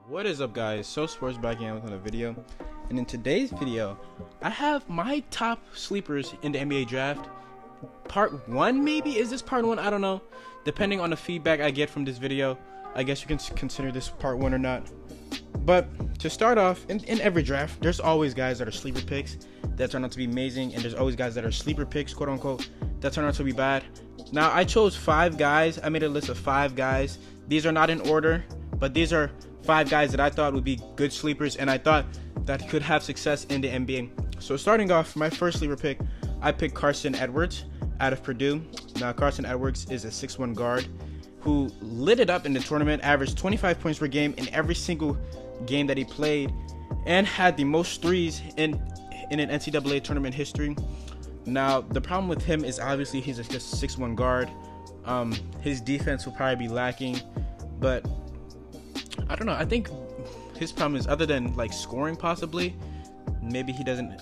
What is up, guys? So Sports back again with another video, and in today's video I have my top sleepers in the NBA draft. Part 1 maybe? Is this part 1? I don't know. Depending on the feedback I get from this video, I guess you can consider this part 1 or not. But to start off, in every draft there's always guys that are sleeper picks that turn out to be amazing, and there's always guys that are sleeper picks, quote unquote, that turn out to be bad. Now I chose 5 guys. I made a list of 5 guys. These are not in order, but these are 5 guys that I thought would be good sleepers and I thought that could have success in the NBA. So starting off, my first sleeper pick, I picked Carson Edwards out of Purdue. Now Carson Edwards is a 6'1" guard who lit it up in the tournament, averaged 25 points per game in every single game that he played, and had the most threes in an NCAA tournament history. Now the problem with him is obviously he's just a 6'1" guard. His defense will probably be lacking, but I don't know. I think his problem is, other than like scoring possibly, maybe he doesn't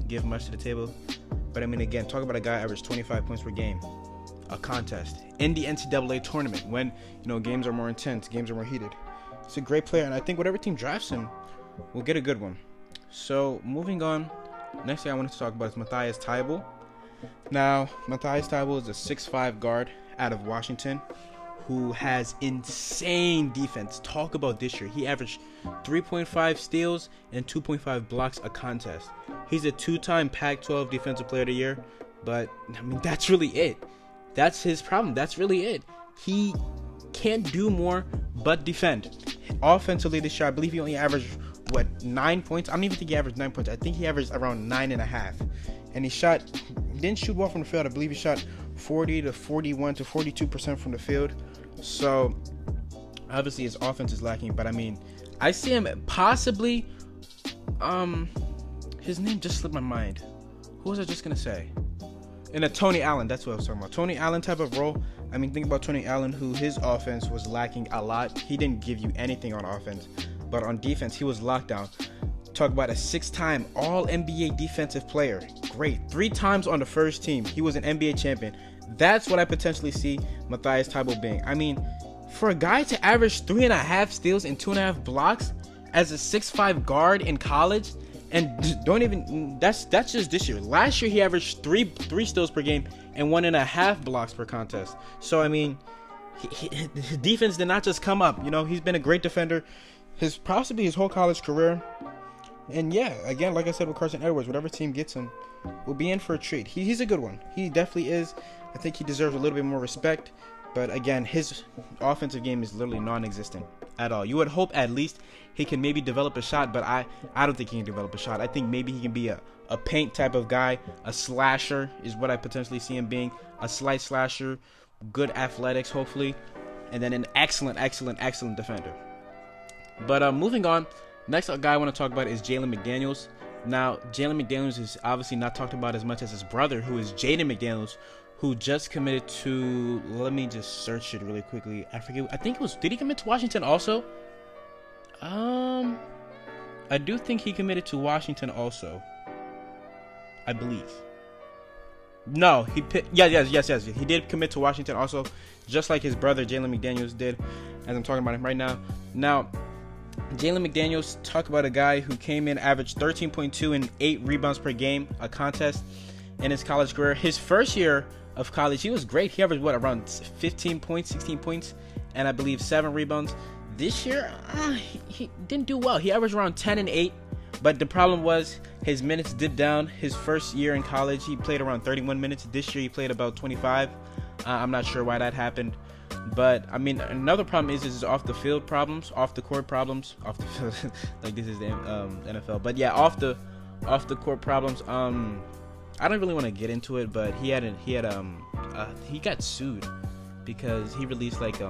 give much to the table. But I mean, again, talk about a guy averaged 25 points per game, a contest in the NCAA tournament when, you know, games are more intense, games are more heated. He's a great player, and I think whatever team drafts him will get a good one. So moving on, next thing I wanted to talk about is Matisse Thybulle. Now Matisse Thybulle is a 6'5" guard out of Washington who has insane defense. Talk about this year. He averaged 3.5 steals and 2.5 blocks a contest. He's a 2-time Pac-12 Defensive Player of the Year, but I mean, that's really it. That's his problem. That's really it. He can't do more but defend. Offensively this year, I believe he only averaged 9 points. I don't even think he averaged 9 points. I think he averaged around 9.5. And he didn't shoot well from the field. I believe he shot 40 to 41 to 42% from the field. So obviously his offense is lacking, but I mean, I see him possibly, his name just slipped my mind. Who was I just gonna say? In a Tony Allen, that's what I was talking about. Tony Allen type of role. I mean, think about Tony Allen, who his offense was lacking a lot. He didn't give you anything on offense, but on defense he was locked down. Talk about a 6-time All-NBA defensive player. Great. 3 times on the first team. He was an NBA champion. That's what I potentially see Matisse Thybulle being. I mean, for a guy to average 3.5 steals and 2.5 blocks as a 6'5" guard in college, and that's just this year. Last year he averaged 3 steals per game and 1.5 blocks per contest. So I mean, his defense did not just come up. You know, he's been a great defender possibly his whole college career. And yeah, again, like I said with Carson Edwards, whatever team gets him will be in for a treat. He's a good one. He definitely is. I think he deserves a little bit more respect. But again, his offensive game is literally non-existent at all. You would hope at least he can maybe develop a shot, but I don't think he can develop a shot. I think maybe he can be a paint type of guy. A slasher is what I potentially see him being. A slight slasher, good athletics hopefully, and then an excellent defender. But moving on, next guy I want to talk about is Jalen McDaniels. Now, Jalen McDaniels is obviously not talked about as much as his brother, who is Jaden McDaniels, who just committed to, let me just search it really quickly. I forget. I think it was, did he commit to Washington also? I do think he committed to Washington also, I believe. No, yes. He did commit to Washington also, just like his brother Jalen McDaniels did, as I'm talking about him right now. Now, Jalen McDaniels, talk about a guy who came in, averaged 13.2 and 8 rebounds per game, a contest in his college career. His first year of college, he was great. He averaged around 15 points, 16 points, and I believe 7 rebounds. This year, he didn't do well. He averaged around 10 and 8, but the problem was his minutes dipped down. His first year in college, he played around 31 minutes. This year, he played about 25. I'm not sure why that happened. But I mean, another problem is off the field problems, off the court problems, off the field, like this is the NFL. But yeah, off the court problems. I don't really want to get into it, but he got sued because he released like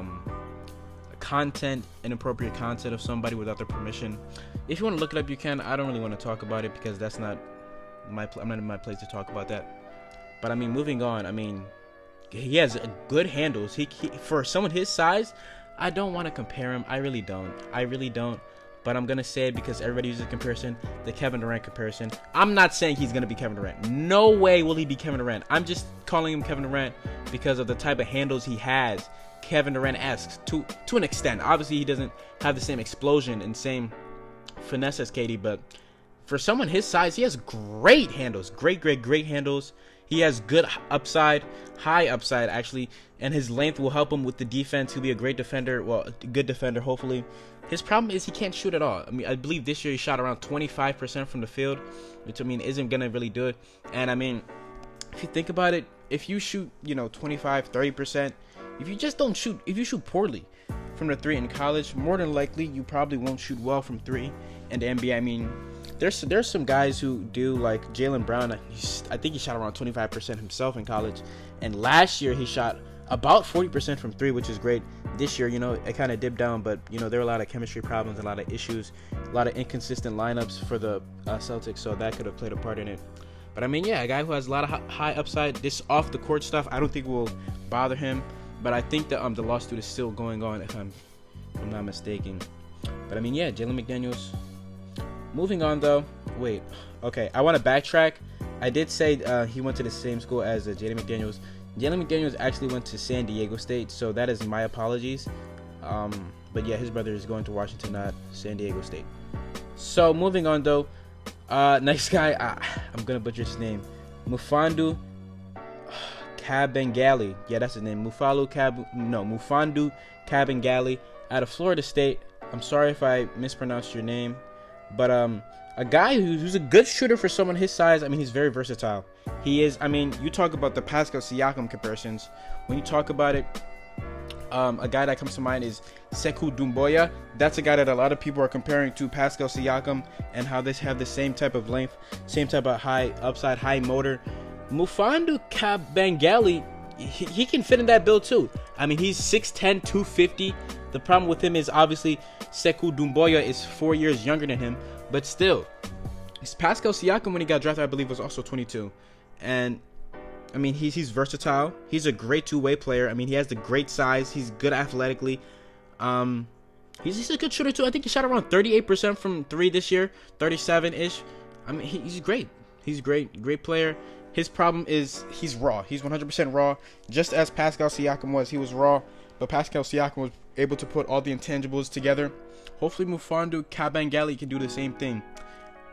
inappropriate content of somebody without their permission. If you want to look it up, you can. I don't really want to talk about it because that's not I'm not in my place to talk about that. But I mean, moving on. I mean, he has good handles. He for someone his size, I don't want to compare him. I really don't. But I'm gonna say it because everybody uses a comparison, the Kevin Durant comparison. I'm not saying he's gonna be Kevin Durant. No way will he be Kevin Durant. I'm just calling him Kevin Durant because of the type of handles he has. Kevin Durant-esque to an extent. Obviously, he doesn't have the same explosion and same finesse as KD, but for someone his size, he has great handles, great handles. He has good upside, high upside actually, and his length will help him with the defense. He'll be a great defender, well, a good defender hopefully. His problem is he can't shoot at all. I mean, I believe this year he shot around 25% from the field, which I mean isn't gonna really do it. And I mean, if you think about it, if you shoot, 25, 30%, if you just don't shoot, if you shoot poorly from the 3 in college, more than likely you probably won't shoot well from 3 in the NBA. I mean, there's some guys who do, like Jaylen Brown. I think he shot around 25% himself in college, and last year he shot about 40% from 3, which is great. This year, it kind of dipped down, but there were a lot of chemistry problems, a lot of issues, a lot of inconsistent lineups for the Celtics, so that could have played a part in it. But I mean, yeah, a guy who has a lot of high upside. This off the court stuff, I don't think will bother him. But I think the lawsuit is still going on, if I'm not mistaken. But I mean, yeah, Jalen McDaniels. Moving on though. Wait, okay, I want to backtrack. I did say he went to the same school as Jalen McDaniels. Jalen McDaniels actually went to San Diego State, so that is my apologies. But yeah, his brother is going to Washington, not San Diego State. So moving on though. Next guy, I'm gonna butcher his name. Mufamadu Kabengele. Yeah, that's his name. Mufamadu Kabengele out of Florida State. I'm sorry if I mispronounced your name, but a guy who's a good shooter for someone his size. I mean, he's very versatile. He is. I mean, you talk about the Pascal Siakam comparisons. When you talk about it, a guy that comes to mind is Sekou Doumbouya. That's a guy that a lot of people are comparing to Pascal Siakam, and how they have the same type of length, same type of high upside, high motor. Mufamadu Kabengele, he can fit in that bill too. I mean, he's 6'10", 250. The problem with him is obviously Sekou Doumbouya is 4 years younger than him, but still, Pascal Siakam, when he got drafted, I believe was also 22. And I mean, he's versatile. He's a great two-way player. I mean, he has the great size. He's good athletically. He's a good shooter too. I think he shot around 38% from 3 this year, 37-ish. I mean, he's great. He's great player. His problem is he's raw. He's 100% raw, just as Pascal Siakam was. He was raw, but Pascal Siakam was able to put all the intangibles together. Hopefully, Mufamadu Kabengele can do the same thing.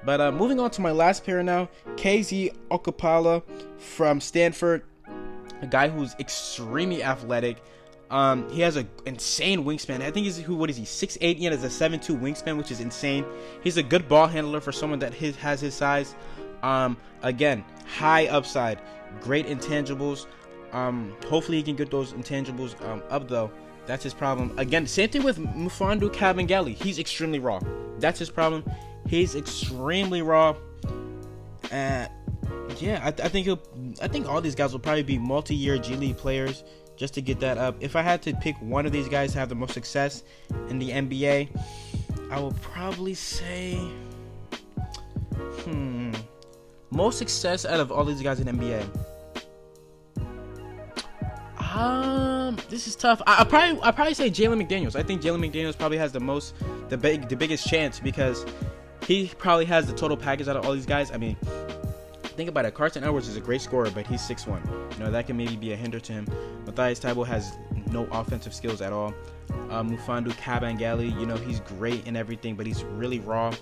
But moving on to my last pair now, KZ Okpala from Stanford, a guy who's extremely athletic. He has an insane wingspan. I think he's 6'8", and has a 7'2" wingspan, which is insane. He's a good ball handler for someone that has his size. Again, high upside, great intangibles. Hopefully he can get those intangibles up though. That's his problem. Again, same thing with Mufamadu Kabengele. He's extremely raw. That's his problem. He's extremely raw. Yeah, I think all these guys will probably be multi-year G League players just to get that up. If I had to pick one of these guys to have the most success in the NBA, I will probably say, most success out of all these guys in the NBA. This is tough. I probably say Jalen McDaniels. I think Jalen McDaniels probably has the biggest chance, because he probably has the total package out of all these guys. I mean, think about it. Carson Edwards is a great scorer, but he's 6'1". That can maybe be a hinder to him. Matthias Thybulle has no offensive skills at all. Mufamadu Kabengele, he's great in everything, but he's really raw.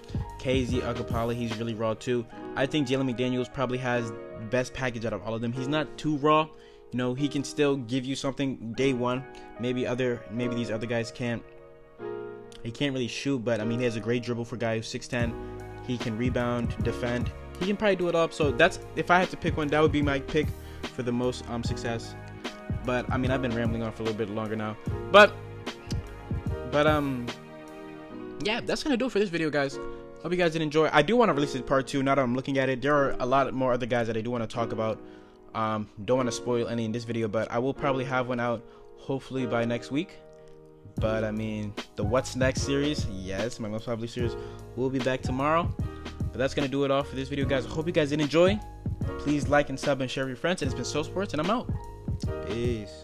KZ Okpala, he's really raw too. I think Jalen McDaniels probably has the best package out of all of them. He's not too raw. He can still give you something day one. Maybe these other guys can't. He can't really shoot, but I mean, he has a great dribble for a guy who's 6'10". He can rebound, defend. He can probably do it all. So that's, if I had to pick one, that would be my pick for the most success. But I mean, I've been rambling on for a little bit longer now. But yeah, that's gonna do it for this video, guys. Hope you guys did enjoy. I do want to release this part 2 now that I'm looking at it. There are a lot more other guys that I do want to talk about. Don't want to spoil any in this video, but I will probably have one out hopefully by next week. But I mean, the What's Next series, yes, my most probably series, will be back tomorrow. But that's gonna do it all for this video, guys. I hope you guys did enjoy. Please like and sub and share with your friends. And it's been So Sports, and I'm out. Peace.